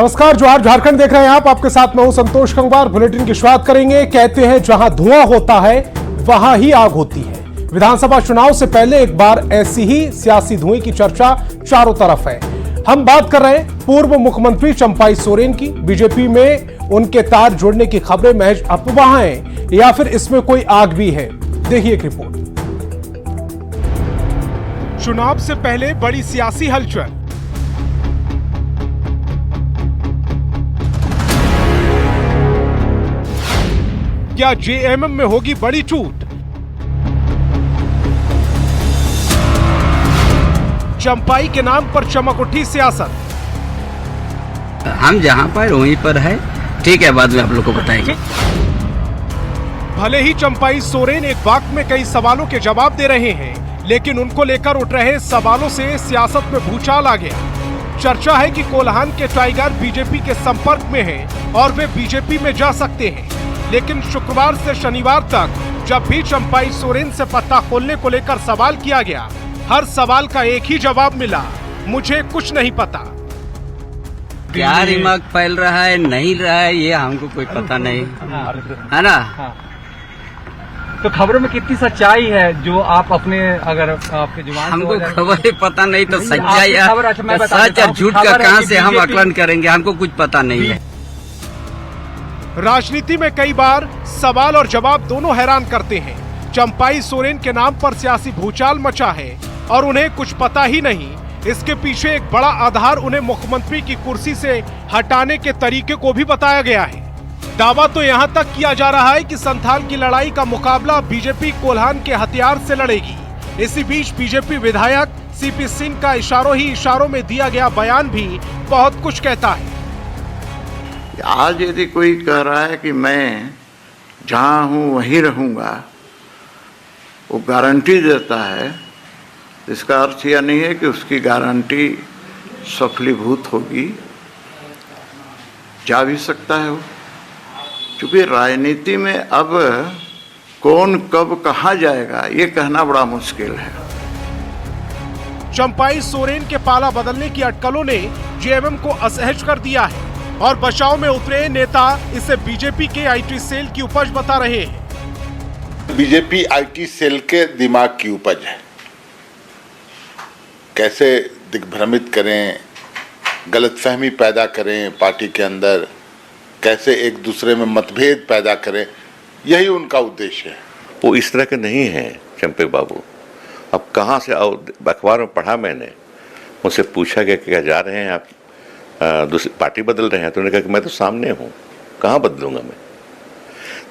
नमस्कार, जोहार झारखंड देख रहे हैं आप। आपके साथ मैं हूं संतोष गंगवार। बुलेटिन की शुरुआत करेंगे। कहते हैं जहां धुआं होता है वहां ही आग होती है। विधानसभा चुनाव से पहले एक बार ऐसी ही सियासी धुएं की चर्चा चारों तरफ है। हम बात कर रहे हैं पूर्व मुख्यमंत्री चंपाई सोरेन की। बीजेपी में उनके तार जुड़ने की खबरें महज अफवाह हैं या फिर इसमें कोई आग भी है? देखिए एक रिपोर्ट। चुनाव से पहले बड़ी सियासी हलचल। क्या जेएमएम में होगी बड़ी टूट? चंपाई के नाम पर चमक उठी सियासत। हम जहां पर वहीं पर है, ठीक है, बाद में आप लोग को बताएंगे। भले ही चंपाई सोरेन एक वक्त में कई सवालों के जवाब दे रहे हैं, लेकिन उनको लेकर उठ रहे सवालों से सियासत में भूचाल आ गया। चर्चा है कि कोल्हान के टाइगर बीजेपी के संपर्क में हैं और वे बीजेपी में जा सकते हैं। लेकिन शुक्रवार से शनिवार तक जब भी चंपाई सोरेन से पत्ता खोलने को लेकर सवाल किया गया, हर सवाल का एक ही जवाब मिला, मुझे कुछ नहीं पता। क्या दिमाग फैल रहा है नहीं रहा है ये हमको कोई पता नहीं है ना। तो खबरों में कितनी सच्चाई है जो आप अपने अगर आपके जुबान हमको खबर ही पता नहीं तो सच्चाई सच और झूठ का कहां से हम आकलन करेंगे, हमको कुछ पता नहीं है। राजनीति में कई बार सवाल और जवाब दोनों हैरान करते हैं। चंपाई सोरेन के नाम पर सियासी भूचाल मचा है और उन्हें कुछ पता ही नहीं। इसके पीछे एक बड़ा आधार उन्हें मुख्यमंत्री की कुर्सी से हटाने के तरीके को भी बताया गया है। दावा तो यहां तक किया जा रहा है कि संथाल की लड़ाई का मुकाबला बीजेपी कोल्हान के हथियार से लड़ेगी। इसी बीच बीजेपी विधायक सीपी सिंह का इशारों ही इशारों में दिया गया बयान भी बहुत कुछ कहता है। आज यदि कोई कह रहा है कि मैं जहां हूं वहीं रहूंगा, वो गारंटी देता है, इसका अर्थ यह नहीं है कि उसकी गारंटी सफलीभूत होगी। जा भी सकता है वो, क्योंकि राजनीति में अब कौन कब कहाँ जाएगा ये कहना बड़ा मुश्किल है। चंपाई सोरेन के पाला बदलने की अटकलों ने जेएमएम को असहज कर दिया है और बचाव में उतरे नेता इसे बीजेपी के आईटी सेल की उपज बता रहे हैं। बीजेपी आईटी सेल के दिमाग की उपज है। कैसे दिग्भ्रमित करें, गलतफहमी पैदा करें पार्टी के अंदर, कैसे एक दूसरे में मतभेद पैदा करें, यही उनका उद्देश्य है। वो इस तरह के नहीं हैं चंपे बाबू। अब कहाँ से आओ, अखबार में पढ़ा मैंने, मुझसे पूछा गया क्या जा रहे हैं आप, दूसरी पार्टी बदल रहे हैं? तो उन्होंने कहा कि मैं तो सामने हूँ, कहाँ बदलूंगा मैं।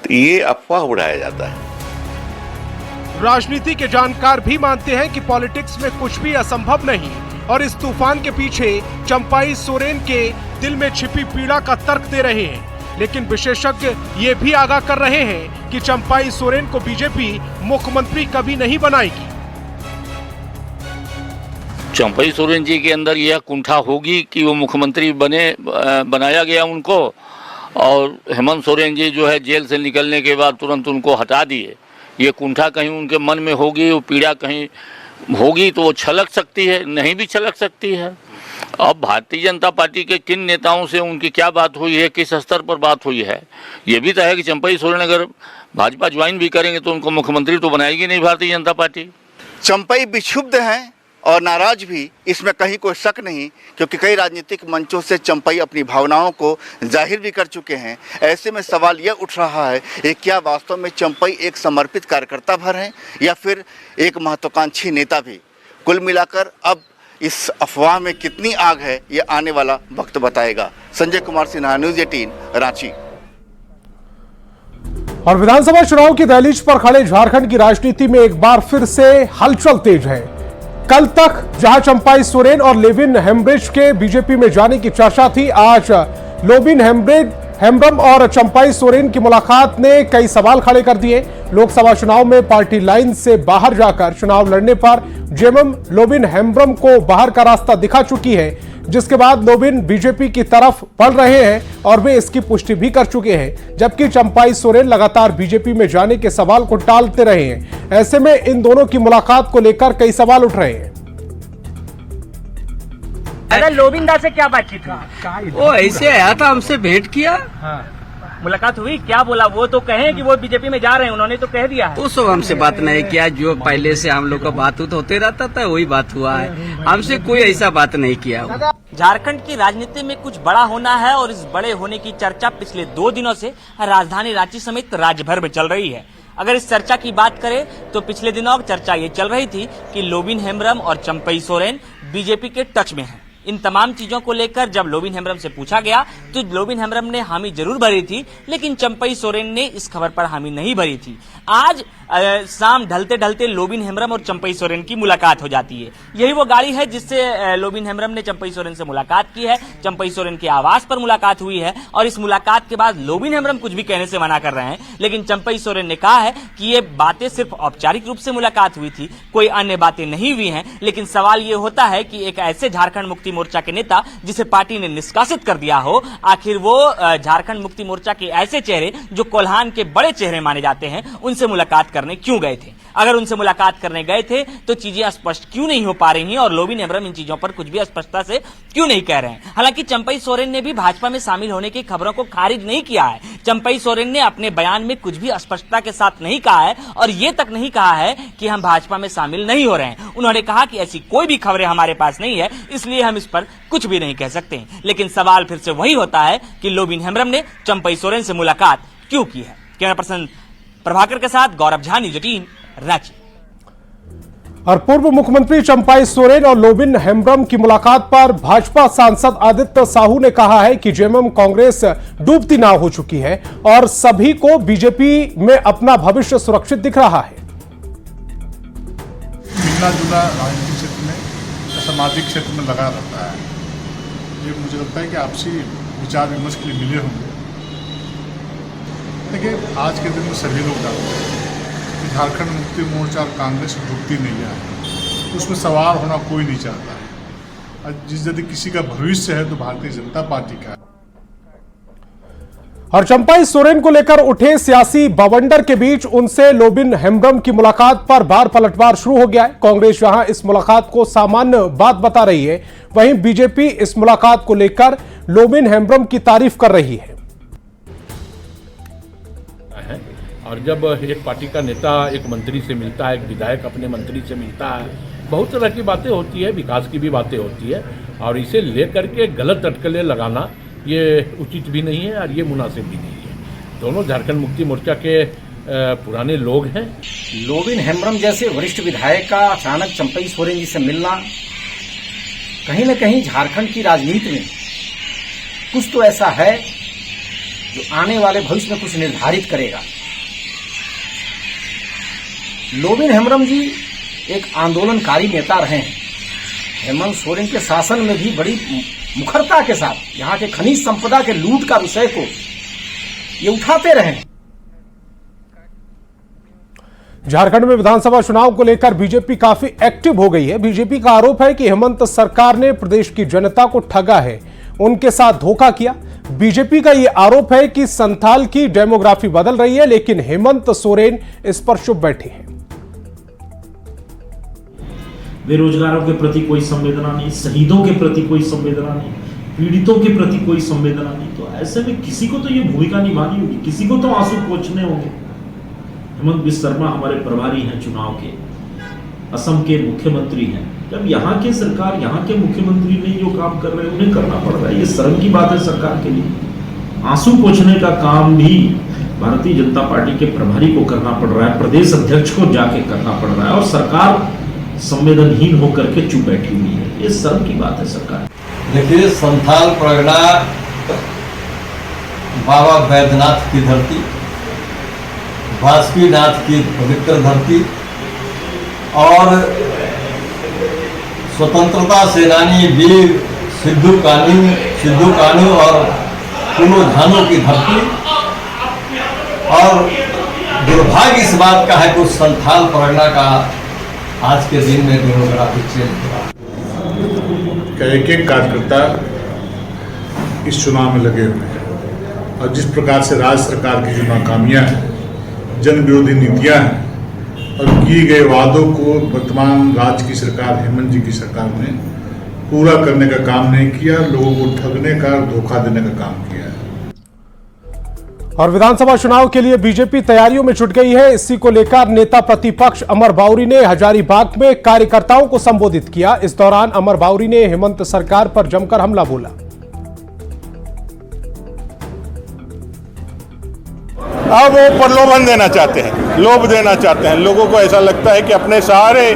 तो ये अफवाह उड़ाया जाता है। राजनीति के जानकार भी मानते हैं कि पॉलिटिक्स में कुछ भी असंभव नहीं और इस तूफान के पीछे चंपाई सोरेन के दिल में छिपी पीड़ा का तर्क दे रहे हैं। लेकिन विशेषज्ञ ये भी आगाह कर रहे हैं कि चंपाई सोरेन को बीजेपी मुख्यमंत्री कभी नहीं बनाएगी। चंपाई सोरेन जी के अंदर यह कुंठा होगी कि वो मुख्यमंत्री बनाया गया उनको, और हेमंत सोरेन जी जो है जेल से निकलने के बाद तुरंत उनको हटा दिए। ये कुंठा कहीं उनके मन में होगी, वो पीड़ा कहीं होगी तो वो छलक सकती है, नहीं भी छलक सकती है। अब भारतीय जनता पार्टी के किन नेताओं से उनकी क्या बात हुई है, किस स्तर पर बात हुई है, ये भी तो है कि चंपाई सोरेन अगर भाजपा ज्वाइन भी करेंगे तो उनको मुख्यमंत्री तो बनाएगी नहीं भारतीय जनता पार्टी। चंपाई विक्षुब्ध हैं और नाराज भी, इसमें कहीं कोई शक नहीं, क्योंकि कई राजनीतिक मंचों से चंपाई अपनी भावनाओं को जाहिर भी कर चुके हैं। ऐसे में सवाल यह उठ रहा है कि क्या वास्तव में चंपाई एक समर्पित कार्यकर्ता भर हैं या फिर एक महत्वाकांक्षी नेता भी। कुल मिलाकर अब इस अफवाह में कितनी आग है ये आने वाला वक्त बताएगा। संजय कुमार सिन्हा, न्यूज़ 18, रांची। और विधानसभा चुनाव की दहलीज पर खड़े झारखंड की राजनीति में एक बार फिर से हलचल तेज है। कल तक जहां चंपाई सोरेन और लेविन हेम्ब्रिज के बीजेपी में जाने की चर्चा थी, आज लोबिन हेम्ब्रम और चंपाई सोरेन की मुलाकात ने कई सवाल खड़े कर दिए। लोकसभा चुनाव में पार्टी लाइन से बाहर जाकर चुनाव लड़ने पर जेएमएम लोबिन हेम्ब्रम को बाहर का रास्ता दिखा चुकी है, जिसके बाद लोबिन बीजेपी की तरफ बढ़ रहे हैं और वे इसकी पुष्टि भी कर चुके हैं। जबकि चंपाई सोरेन लगातार बीजेपी में जाने के सवाल को टालते रहे हैं। ऐसे में इन दोनों की मुलाकात को लेकर कई सवाल उठ रहे हैं। अरे लोबिंदा से क्या बातचीत हुई? वो ऐसे आया था, हमसे भेंट किया। मुलाकात हुई, क्या बोला? वो तो कहे कि वो बीजेपी में जा रहे हैं, उन्होंने तो कह दिया है। तो सब हमसे बात नहीं किया, जो पहले से हम लोग का बात होते रहता था वही बात हुआ है, हमसे कोई ऐसा बात नहीं किया। झारखंड की राजनीति में कुछ बड़ा होना है और इस बड़े होने की चर्चा पिछले 2 दिनों से राजधानी रांची समेत राज्य भर में चल रही है। अगर इस चर्चा की बात करें तो पिछले दिनों चर्चा ये चल रही थी कि लोबिन हेम्ब्रम और चंपई सोरेन बीजेपी के टच में हैं। इन तमाम चीजों को लेकर जब लोबिन हेम्ब्रम से पूछा गया तो लोबिन हेम्ब्रम ने हामी जरूर भरी थी, लेकिन चंपई सोरेन ने इस खबर पर हामी नहीं भरी थी। आज शाम ढलते ढलते लोबिन हेम्ब्रम और चंपई सोरेन की मुलाकात हो जाती है। यही वो गाड़ी है जिससे लोबिन हेम्ब्रम ने चंपई सोरेन से मुलाकात की है। चंपई सोरेन के आवास पर मुलाकात हुई है और इस मुलाकात के बाद लोबिन हेम्ब्रम कुछ भी कहने से मना कर रहे हैं, लेकिन चंपई सोरेन ने कहा है कि ये बातें सिर्फ औपचारिक रूप से मुलाकात हुई थी, कोई अन्य बातें नहीं हुई हैं। लेकिन सवाल ये होता है कि एक ऐसे झारखंड मुक्ति मोर्चा के नेता जिसे पार्टी ने निष्कासित कर दिया हो, आखिर वो झारखंड मुक्ति मोर्चा के ऐसे चेहरे जो कोल्हान के बड़े चेहरे माने जाते हैं, उनसे मुलाकात करने क्यों गए थे? अगर उनसे मुलाकात करने गए थे तो चीजें स्पष्ट क्यों नहीं हो पा रही हैं और लोबिन हेम्ब्रम इन चीजों पर कुछ भी स्पष्टता से क्यों नहीं कह रहे हैं? हालांकि चंपई सोरेन ने भी भाजपा में शामिल होने की खबरों को खारिज नहीं किया है। चंपई सोरेन ने अपने बयान में कुछ भी स्पष्टता के साथ नहीं कहा है और ये तक नहीं कहा है कि हम भाजपा में शामिल नहीं हो रहे हैं। उन्होंने कहा कि ऐसी कोई भी खबरें हमारे पास नहीं है, इसलिए हम इस पर कुछ भी नहीं कह सकते। लेकिन सवाल फिर से वही होता है कि लोबिन हेम्ब्रम ने चंपई सोरेन से मुलाकात क्यों की है? कैमरा पर्सन प्रभाकर के साथ गौरव झा, न्यूज़ 18 रांची। और पूर्व मुख्यमंत्री चंपई सोरेन और लोबिन हेम्ब्रम की मुलाकात पर भाजपा सांसद आदित्य साहू ने कहा है कि जेएमएम कांग्रेस डूबती नाव हो चुकी है और सभी को बीजेपी में अपना भविष्य सुरक्षित दिख रहा है। मिलना जुलना राजनीतिक क्षेत्र में, सामाजिक क्षेत्र में लगा रहता है। ये मुझे लगता है कि आपसी विचार विमर्श के लिए मिले होंगे। देखिए, आज के दिन में सभी लोग जानते हैं कि झारखंड मुक्ति मोर्चा और कांग्रेस डूबती नहीं है, उसमें सवार होना कोई नहीं चाहता है। और जिस यदि किसी का भविष्य है तो भारतीय जनता पार्टी का है। और चंपई सोरेन को लेकर उठे सियासी बवंडर के बीच उनसे लोबिन हेम्ब्रम की मुलाकात पर बार पलटवार शुरू हो गया है। कांग्रेस जहां इस मुलाकात को सामान्य बात बता रही है, वहीं बीजेपी इस मुलाकात को लेकर लोबिन हेम्ब्रम की तारीफ कर रही है। और जब एक पार्टी का नेता एक मंत्री से मिलता है, एक विधायक अपने मंत्री से मिलता है, बहुत तरह की बातें होती है, विकास की भी बातें होती है, और इसे लेकर के गलत अटकलें लगाना ये उचित भी नहीं है और ये मुनासिब भी नहीं है। दोनों झारखंड मुक्ति मोर्चा के पुराने लोग हैं। लोबिन हेम्ब्रम जैसे वरिष्ठ विधायक का अचानक चंपई सोरेन जी से मिलना कहीं न कहीं झारखंड की राजनीति में कुछ तो ऐसा है जो आने वाले भविष्य में कुछ निर्धारित करेगा। लोबिन हेम्ब्रम जी एक आंदोलनकारी नेता रहे हैं। हेमंत सोरेन के शासन में भी बड़ी मुखरता के साथ यहाँ के खनिज संपदा के लूट का विषय को ये उठाते रहे। झारखंड में विधानसभा चुनाव को लेकर बीजेपी काफी एक्टिव हो गई है। बीजेपी का आरोप है कि हेमंत सरकार ने प्रदेश की जनता को ठगा है, उनके साथ धोखा किया। बीजेपी का यह आरोप है कि संथाल की डेमोग्राफी बदल रही है, लेकिन हेमंत सोरेन इस पर चुप बैठे हैं। बेरोजगारों के प्रति कोई संवेदना नहीं, शहीदों के प्रति कोई संवेदना नहीं, पीड़ितों के प्रति कोई संवेदना नहीं। तो ऐसे में किसी को तो ये भूमिका निभानी होगी, किसी को तो आंसू पोंछने होंगे। हेमंत बिस्वा शर्मा हमारे प्रभारी हैं चुनाव के, असम के मुख्यमंत्री हैं। जब यहाँ के सरकार, यहाँ के मुख्यमंत्री नहीं जो काम कर रहे हैं उन्हें करना पड़ रहा है, ये शर्म की बात है सरकार के लिए। आंसू पोंछने का काम भी भारतीय जनता पार्टी के प्रभारी को करना पड़ रहा है, प्रदेश अध्यक्ष को जाके करना पड़ रहा है, और सरकार संवेदनहीन होकर के चुप बैठी हुई है। ये शर्म की बात है सरकार। देखिए, संथाल परगना बाबा बैद्यनाथ की धरती, बासुकीनाथ की पवित्र धरती, और स्वतंत्रता सेनानी वीर सिद्धू कान्हू और कुनो झानो की धरती। और दुर्भाग्य इस बात का है कि उस संथाल परगना का आज के दिन में डेमोग्राफी चेंज हुआ। एक एक कार्यकर्ता इस चुनाव में लगे हुए हैं, और जिस प्रकार से राज्य सरकार की जो नाकामियां हैं, जन विरोधी नीतियां हैं और किए गए वादों को वर्तमान राज्य की सरकार, हेमंत जी की सरकार ने पूरा करने का काम नहीं किया, लोगों को ठगने का, धोखा देने का काम किया है। और विधानसभा चुनाव के लिए बीजेपी तैयारियों में जुट गई है। इसी को लेकर नेता प्रतिपक्ष अमर बाउरी ने हजारीबाग में कार्यकर्ताओं को संबोधित किया। इस दौरान अमर बाउरी ने हेमंत सरकार पर जमकर हमला बोला। अब वो प्रलोभन देना चाहते हैं, लोभ देना चाहते हैं। लोगों को ऐसा लगता है कि अपने सारे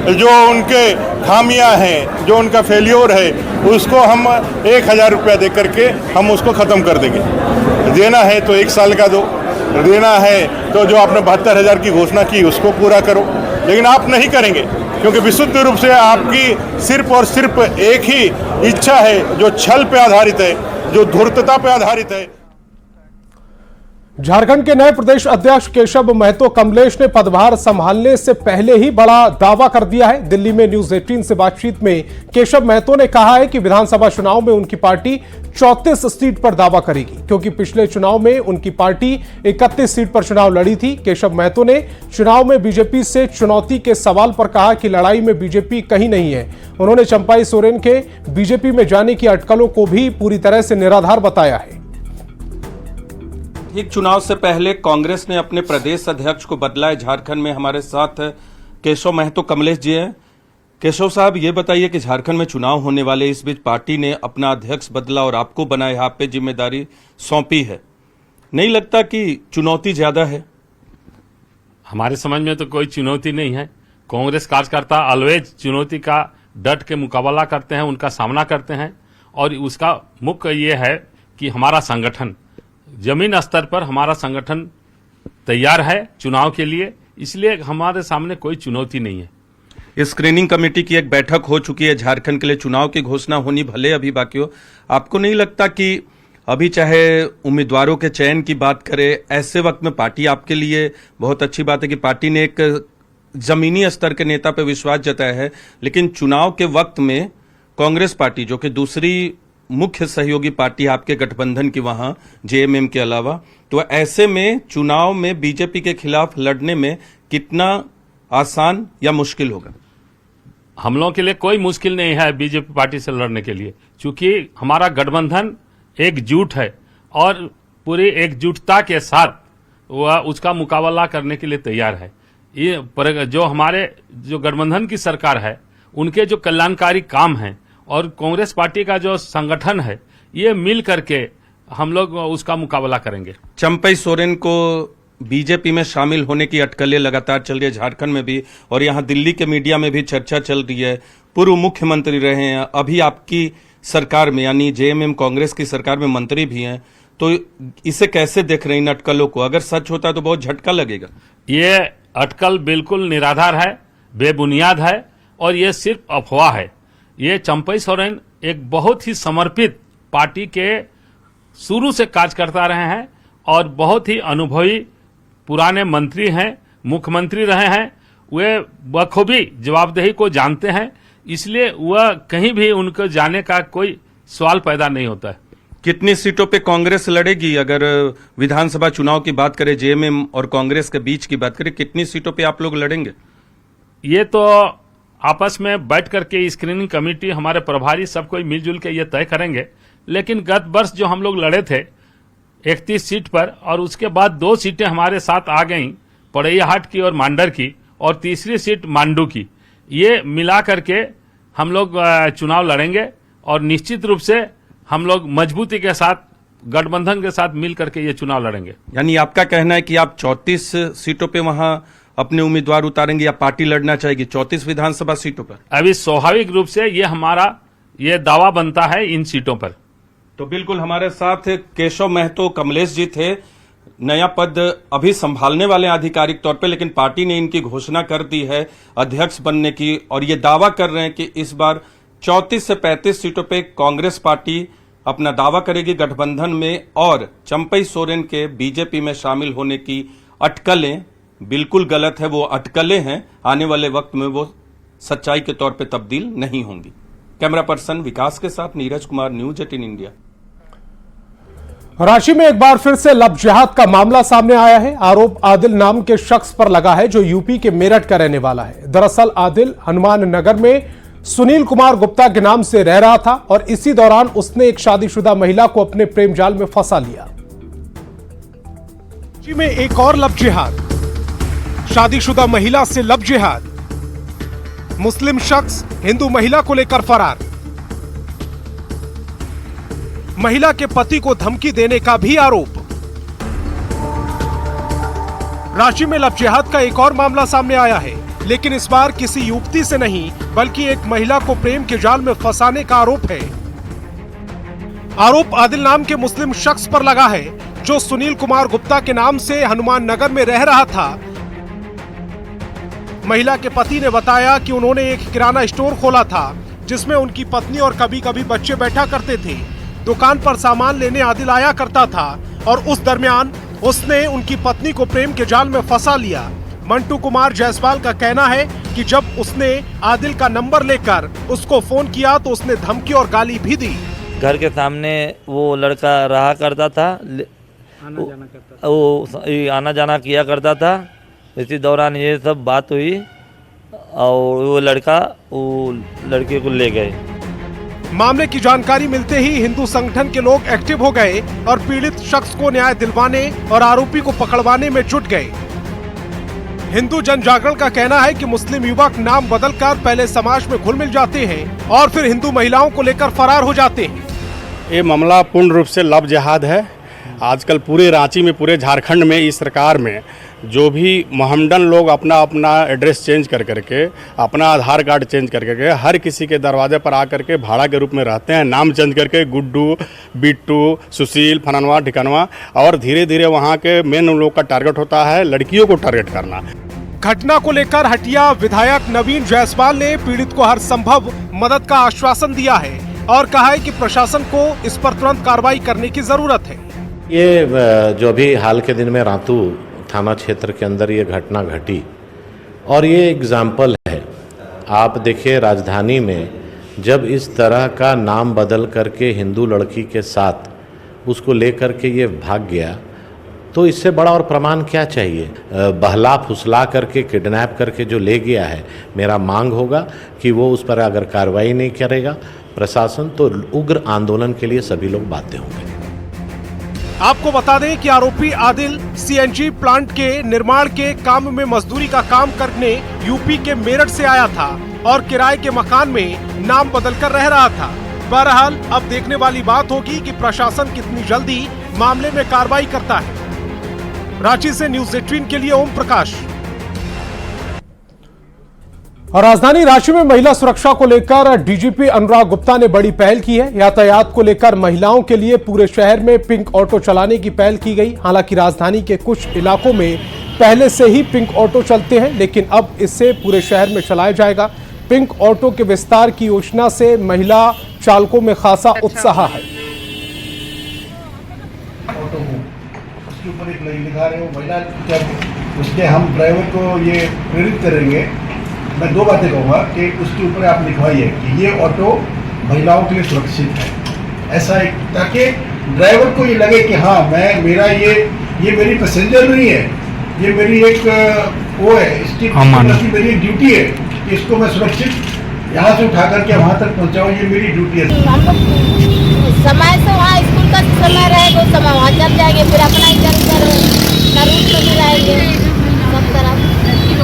जो उनके खामियां हैं, जो उनका फेल्योर है, उसको हम 1000 रुपया दे करके हम उसको ख़त्म कर देंगे। देना है तो 1 साल का दो, देना है तो जो आपने 72,000 की घोषणा की उसको पूरा करो, लेकिन आप नहीं करेंगे क्योंकि विशुद्ध रूप से आपकी सिर्फ और सिर्फ एक ही इच्छा है जो छल पे आधारित है, जो धूर्तता पे आधारित है। झारखंड के नए प्रदेश अध्यक्ष केशव महतो कमलेश ने पदभार संभालने से पहले ही बड़ा दावा कर दिया है। दिल्ली में न्यूज 18 से बातचीत में केशव महतो ने कहा है कि विधानसभा चुनाव में उनकी पार्टी 34 सीट पर दावा करेगी, क्योंकि पिछले चुनाव में उनकी पार्टी 31 सीट पर चुनाव लड़ी थी। केशव महतो ने चुनाव में बीजेपी से चुनौती के सवाल पर कहा कि लड़ाई में बीजेपी कहीं नहीं है। उन्होंने चंपाई सोरेन के बीजेपी में जाने की अटकलों को भी पूरी तरह से निराधार बताया है। ठीक चुनाव से पहले कांग्रेस ने अपने प्रदेश अध्यक्ष को बदला है। झारखंड में हमारे साथ केशव महतो कमलेश जी हैं। केशव साहब, ये बताइए कि झारखंड में चुनाव होने वाले, इस बीच पार्टी ने अपना अध्यक्ष बदला और आपको बनाए, आप पे जिम्मेदारी सौंपी है, नहीं लगता कि चुनौती ज्यादा है? हमारे समझ में तो कोई चुनौती नहीं है। कांग्रेस कार्यकर्ता ऑलवेज चुनौती का डट के मुकाबला करते हैं, उनका सामना करते हैं, और उसका मुख्य ये है कि हमारा संगठन जमीन स्तर पर, हमारा संगठन तैयार है चुनाव के लिए, इसलिए हमारे सामने कोई चुनौती नहीं है। स्क्रीनिंग कमेटी की एक बैठक हो चुकी है झारखंड के लिए, चुनाव की घोषणा होनी भले अभी बाकी हो, आपको नहीं लगता कि अभी चाहे उम्मीदवारों के चयन की बात करें, ऐसे वक्त में पार्टी आपके लिए बहुत अच्छी बात है कि पार्टी ने एक जमीनी स्तर के नेता पर विश्वास जताया है, लेकिन चुनाव के वक्त में कांग्रेस पार्टी जो कि दूसरी मुख्य सहयोगी पार्टी आपके गठबंधन की वहां जेएमएम के अलावा, तो ऐसे में चुनाव में बीजेपी के खिलाफ लड़ने में कितना आसान या मुश्किल होगा? हम लोगों के लिए कोई मुश्किल नहीं है बीजेपी पार्टी से लड़ने के लिए, क्योंकि हमारा गठबंधन एकजुट है और पूरी एकजुटता के साथ वह उसका मुकाबला करने के लिए तैयार है। ये जो हमारे जो गठबंधन की सरकार है, उनके जो कल्याणकारी काम हैं और कांग्रेस पार्टी का जो संगठन है, ये मिल करके हम लोग उसका मुकाबला करेंगे। चंपई सोरेन को बीजेपी में शामिल होने की अटकलें लगातार चल रही है झारखंड में भी, और यहाँ दिल्ली के मीडिया में भी चर्चा चल रही है। पूर्व मुख्यमंत्री रहे हैं, अभी आपकी सरकार में यानी जेएमएम कांग्रेस की सरकार में मंत्री भी हैं, तो इसे कैसे देख रहे हैं इन अटकलों को? अगर सच होता तो बहुत झटका लगेगा। ये अटकल बिल्कुल निराधार है, बेबुनियाद है, और ये सिर्फ अफवाह है। ये चंपई सोरेन एक बहुत ही समर्पित पार्टी के शुरू से कार्य करता रहे हैं और बहुत ही अनुभवी पुराने मंत्री हैं, मुख्यमंत्री रहे हैं। वे बखूबी जवाबदेही को जानते हैं, इसलिए वह कहीं भी उनको जाने का कोई सवाल पैदा नहीं होता है। कितनी सीटों पे कांग्रेस लड़ेगी? अगर विधानसभा चुनाव की बात करें, जेएमएम और कांग्रेस के बीच की बात करें, कितनी सीटों पे आप लोग लड़ेंगे? ये तो आपस में बैठ करके स्क्रीनिंग कमेटी, हमारे प्रभारी सब कोई मिलजुल के ये तय करेंगे। लेकिन गत वर्ष जो हम लोग लड़े थे 31 सीट पर, और उसके बाद 2 सीटें हमारे साथ आ गईं, पड़ैयाहाट की और मांडर की, और तीसरी सीट मांडू की। ये मिला करके हम लोग चुनाव लड़ेंगे और निश्चित रूप से हम लोग मजबूती के साथ गठबंधन के साथ मिल करके ये चुनाव लड़ेंगे। यानी आपका कहना है कि आप 34 सीटों पे वहां अपने उम्मीदवार उतारेंगे या पार्टी लड़ना चाहेगी 34 विधानसभा सीटों पर? अभी स्वाभाविक रूप से ये हमारा ये दावा बनता है इन सीटों पर। तो बिल्कुल हमारे साथ केशव महतो कमलेश जी थे, नया पद अभी संभालने वाले आधिकारिक तौर पे, लेकिन पार्टी ने इनकी घोषणा कर दी है अध्यक्ष बनने की, और ये दावा कर रहे हैं कि इस बार 34 से 35 सीटों पे कांग्रेस पार्टी अपना दावा करेगी गठबंधन में, और चंपई सोरेन के बीजेपी में शामिल होने की अटकलें बिल्कुल गलत है, वो अटकलें हैं, आने वाले वक्त में वो सच्चाई के तौर पे तब्दील नहीं होंगी। कैमरा पर्सन विकास के साथ नीरज कुमार, न्यूज 18 इंडिया। रांची में एक बार फिर से लब जिहाद का मामला सामने आया है। आरोप आदिल नाम के शख्स पर लगा है जो यूपी के मेरठ का रहने वाला है। दरअसल आदिल हनुमान नगर में सुनील कुमार गुप्ता के नाम से रह रहा था और इसी दौरान उसने एक शादीशुदा महिला को अपने प्रेम जाल में फंसा लिया। में एक और लव जिहाद, शादीशुदा महिला से लव जिहाद, मुस्लिम शख्स हिंदू महिला को लेकर फरार, महिला के पति को धमकी देने का भी आरोप। रांची में लव जिहाद का एक और मामला सामने आया है, लेकिन इस बार किसी युवती से नहीं बल्कि एक महिला को प्रेम के जाल में फंसाने का आरोप है। आरोप आदिल नाम के मुस्लिम शख्स पर लगा है, जो सुनील कुमार गुप्ता के नाम से हनुमान नगर में रह रहा था। महिला के पति ने बताया कि उन्होंने एक किराना स्टोर खोला था, जिसमें उनकी पत्नी और कभी कभी बच्चे बैठा करते थे। दुकान पर सामान लेने आदिल आया करता था और उस दरमियान उसने उनकी पत्नी को प्रेम के जाल में फंसा लिया। मंटू कुमार जायसवाल का कहना है कि जब उसने आदिल का नंबर लेकर उसको फोन किया तो उसने धमकी और गाली भी दी। घर के सामने वो लड़का रहा करता था, वो आना जाना किया करता था। इसी दौरान ये सब बात हुई और वो लड़का वो लड़के को ले गए। मामले की जानकारी मिलते ही हिंदू संगठन के लोग एक्टिव हो गए और पीड़ित शख्स को न्याय दिलवाने और आरोपी को पकड़वाने में जुट गए। हिंदू जन जागरण का कहना है कि मुस्लिम युवक नाम बदलकर पहले समाज में घुल मिल जाते हैं और फिर हिंदू महिलाओं को लेकर फरार हो जाते हैं। ये मामला पूर्ण रूप से लव जिहाद है। आजकल पूरे रांची में, पूरे झारखंड में, इस सरकार में जो भी मोहम्मडन लोग अपना अपना एड्रेस चेंज कर करके, अपना आधार कार्ड चेंज कर करके हर किसी के दरवाजे पर आकर के भाड़ा के रूप में रहते हैं, नाम चेंज करके गुड्डू, बिट्टू, सुशील, फननवा, ठिकानवा, और धीरे धीरे वहाँ के मेन लोग का टारगेट होता है लड़कियों को टारगेट करना। घटना को लेकर हटिया विधायक नवीन जायसवाल ने पीड़ित को हर संभव मदद का आश्वासन दिया है और कहा है कि प्रशासन को इस पर तुरंत कार्रवाई करने की जरूरत है। ये जो अभी हाल के दिन में रातू थाना क्षेत्र के अंदर ये घटना घटी और ये एग्जाम्पल है। आप देखिए, राजधानी में जब इस तरह का नाम बदल करके हिंदू लड़की के साथ उसको लेकर के ये भाग गया, तो इससे बड़ा और प्रमाण क्या चाहिए। बहला फुसला करके किडनैप करके जो ले गया है, मेरा मांग होगा कि वो उस पर अगर कार्रवाई नहीं करेगा प्रशासन, तो उग्र आंदोलन के लिए सभी लोग बाध्य होंगे। आपको बता दें कि आरोपी आदिल सीएनजी प्लांट के निर्माण के काम में मजदूरी का काम करने यूपी के मेरठ से आया था और किराए के मकान में नाम बदलकर रह रहा था। बहरहाल अब देखने वाली बात होगी कि प्रशासन कितनी जल्दी मामले में कार्रवाई करता है। रांची से न्यूज़ 18 के लिए ओम प्रकाश। और राजधानी रांची में महिला सुरक्षा को लेकर डीजीपी अनुराग गुप्ता ने बड़ी पहल की है। यातायात को लेकर महिलाओं के लिए पूरे शहर में पिंक ऑटो चलाने की पहल की गई। हालांकि राजधानी के कुछ इलाकों में पहले से ही पिंक ऑटो चलते हैं, लेकिन अब इससे पूरे शहर में चलाया जाएगा। पिंक ऑटो के विस्तार की योजना से महिला चालकों में खासा उत्साह है। उसके ऊपर एक लिखा रहे हो महिला, उसके हम ड्राइवर को ये प्रेरित करेंगे। मैं दो बातें कहूँगा कि उसके ऊपर आप लिखवाइए कि ये ऑटो महिलाओं के लिए सुरक्षित है, ऐसा एक, ताकि ड्राइवर को ये लगे कि हाँ मैं मेरा ये मेरी पैसेंजर नहीं है, ये मेरी एक वो है, इसकी मेरी एक ड्यूटी है कि इसको मैं सुरक्षित यहाँ से उठा करके वहाँ तक पहुँचाऊँ, ये मेरी ड्यूटी है। हम लोग समय से वहाँ स्कूल का समय रहेगा उस समय वहाँ चल जाएंगे, फिर अपना ही चल कर रूट में रहेंगे सब तरफ।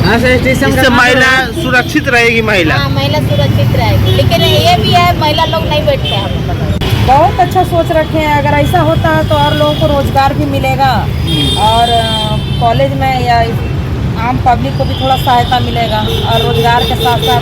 इससे महिला सुरक्षित रहेगी। महिला सुरक्षित रहेगी, लेकिन ये भी है महिला लोग नहीं बैठते हैं। बहुत अच्छा सोच रखे हैं। अगर ऐसा होता है तो और लोगों को रोजगार भी मिलेगा और कॉलेज में या आम पब्लिक को भी थोड़ा सहायता मिलेगा और रोजगार के साथ साथ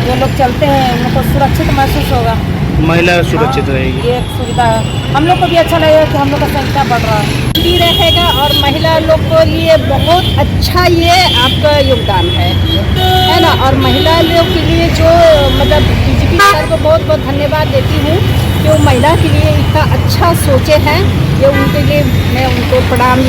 जो लोग चलते हैं उनको सुरक्षित महसूस होगा। महिला सुरक्षित रहेगी, ये एक सुविधा है। हम लोग को भी अच्छा लगेगा कि हम लोग का संख्या बढ़ रहा है, रहेगा और महिला लोग को लिए बहुत अच्छा ये आपका योगदान है ना। और महिला लोग के लिए जो मतलब डीजीपी सर को बहुत बहुत धन्यवाद देती हूँ कि वो महिला के लिए इतना अच्छा सोचे हैं, ये उनके लिए मैं उनको प्रणाम।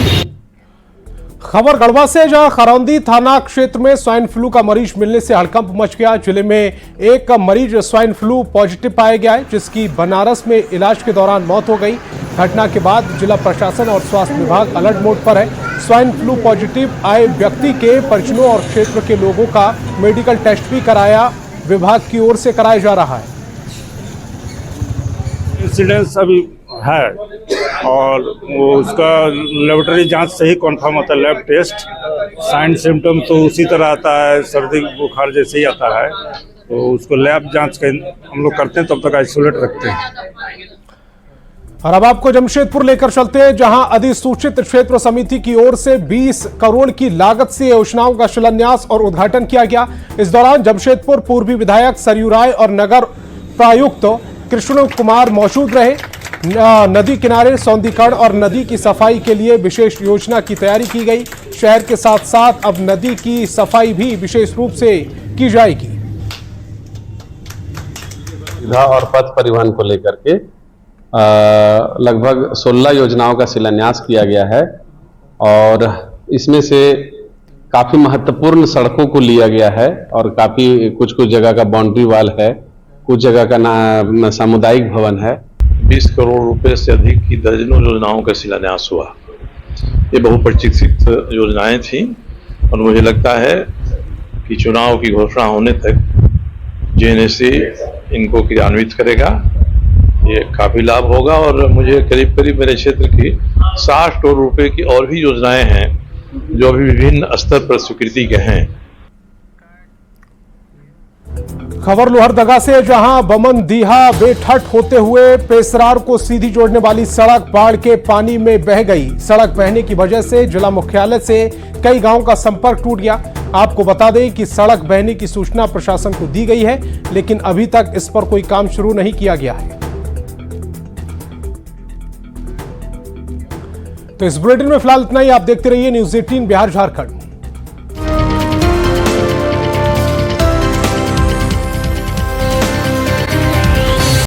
खबर गढ़वा से, जहां खरौंदी थाना क्षेत्र में स्वाइन फ्लू का मरीज मिलने से हड़कंप मच गया। जिले में एक मरीज स्वाइन फ्लू पॉजिटिव पाया गया है, जिसकी बनारस में इलाज के दौरान मौत हो गई। घटना के बाद जिला प्रशासन और स्वास्थ्य विभाग अलर्ट मोड पर है। स्वाइन फ्लू पॉजिटिव आए व्यक्ति के परिजनों और क्षेत्र के लोगों का मेडिकल टेस्ट भी कराया विभाग की ओर से कराया जा रहा है। इंसिडेंस अभी है और वो उसका लेबोरेटरी जांच से ही कन्फर्म होता है। लैब टेस्ट साइन सिम्टम तो उसी तरह आता है, सर्दी बुखार जैसे ही आता है, तो उसको लैब जांच के हम लोग करते हैं, तब तक आइसोलेट रखते हैं। और अब आपको जमशेदपुर लेकर चलते हैं, जहां अधिसूचित क्षेत्र समिति की ओर से 20 करोड़ की लागत से योजनाओं का शिलान्यास और उद्घाटन किया गया। इस दौरान जमशेदपुर पूर्वी विधायक सरयू राय और नगर प्रायुक्त कृष्ण कुमार मौजूद रहे। नदी किनारे सौंदीकरण और नदी की सफाई के लिए विशेष योजना की तैयारी की गई। शहर के साथ साथ अब नदी की सफाई भी विशेष रूप से की जाएगी। और पथ परिवहन को लेकर के लगभग 16 योजनाओं का शिलान्यास किया गया है और इसमें से काफी महत्वपूर्ण सड़कों को लिया गया है और काफी कुछ जगह का बाउंड्री वाल है, कुछ जगह का सामुदायिक भवन है। 20 करोड़ रुपए से अधिक की दर्जनों योजनाओं का शिलान्यास हुआ। ये बहुप्रतीक्षित योजनाएं थी और मुझे लगता है कि चुनाव की घोषणा होने तक जेएनएससी इनको क्रियान्वित करेगा। ये काफी लाभ होगा और मुझे करीब करीब मेरे क्षेत्र की 60 करोड़ रुपए की और भी योजनाएं हैं जो अभी विभिन्न स्तर पर स्वीकृति के हैं। खबर लोहरदगा से, जहां बमन दीहा बेठट होते हुए पेसरार को सीधी जोड़ने वाली सड़क बाढ़ के पानी में बह गई। सड़क बहने की वजह से जिला मुख्यालय से कई गांवों का संपर्क टूट गया। आपको बता दें कि सड़क बहने की सूचना प्रशासन को दी गई है, लेकिन अभी तक इस पर कोई काम शुरू नहीं किया गया है। तो इस बुलेटिन में फिलहाल इतना ही। आप देखते रहिए न्यूज़ 18 बिहार झारखंड।